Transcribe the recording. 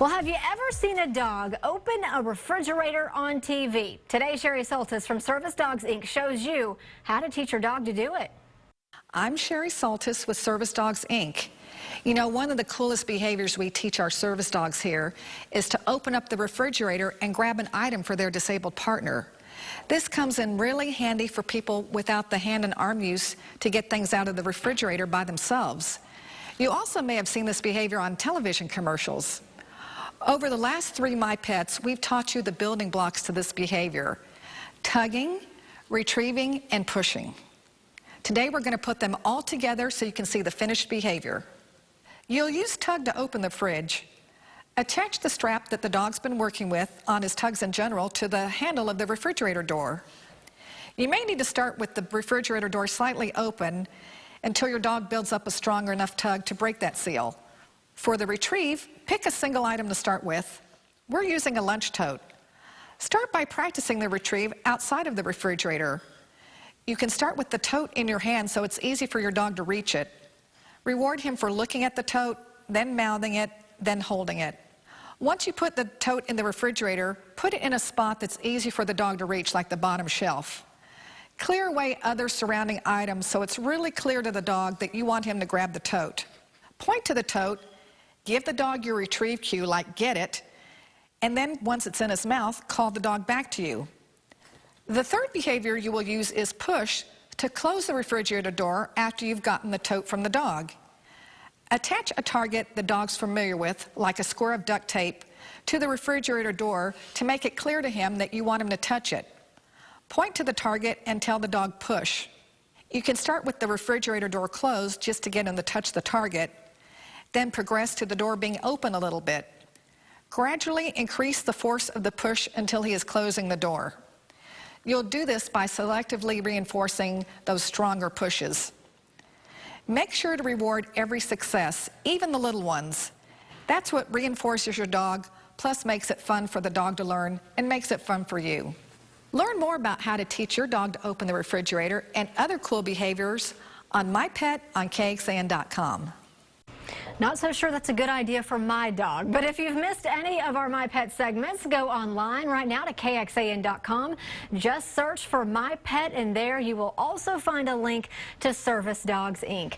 Well, have you ever seen a dog open a refrigerator on TV? Today, Sheri Soltes from Service Dogs, Inc. shows you how to teach your dog to do it. I'm Sheri Soltes with Service Dogs, Inc. You know, one of the coolest behaviors we teach our service dogs here is to open up the refrigerator and grab an item for their disabled partner. This comes in really handy for people without the hand and arm use to get things out of the refrigerator by themselves. You also may have seen this behavior on television commercials. Over the last 3 My Pets, we've taught you the building blocks to this behavior: tugging, retrieving, and pushing. Today we're going to put them all together so you can see the finished behavior. You'll use tug to open the fridge. Attach the strap that the dog's been working with on his tugs in general to the handle of the refrigerator door. You may need to start with the refrigerator door slightly open until your dog builds up a strong enough tug to break that seal. For the retrieve, pick a single item to start with. We're using a lunch tote. Start by practicing the retrieve outside of the refrigerator. You can start with the tote in your hand so it's easy for your dog to reach it. Reward him for looking at the tote, then mouthing it, then holding it. Once you put the tote in the refrigerator, put it in a spot that's easy for the dog to reach, like the bottom shelf. Clear away other surrounding items so it's really clear to the dog that you want him to grab the tote. Point to the tote, give the dog your retrieve cue, like get it, and then once it's in his mouth, call the dog back to you. The third behavior you will use is push to close the refrigerator door after you've gotten the tote from the dog. Attach a target the dog's familiar with, like a square of duct tape, to the refrigerator door to make it clear to him that you want him to touch it. Point to the target and tell the dog push. You can start with the refrigerator door closed just to get him to touch the target, then progress to the door being open a little bit. Gradually increase the force of the push until he is closing the door. You'll do this by selectively reinforcing those stronger pushes. Make sure to reward every success, even the little ones. That's what reinforces your dog, plus makes it fun for the dog to learn and makes it fun for you. Learn more about how to teach your dog to open the refrigerator and other cool behaviors on My Pet on KXAN.com. Not so sure that's a good idea for my dog, but if you've missed any of our My Pet segments, go online right now to KXAN.com. Just search for My Pet, and there you will also find a link to Service Dogs, Inc.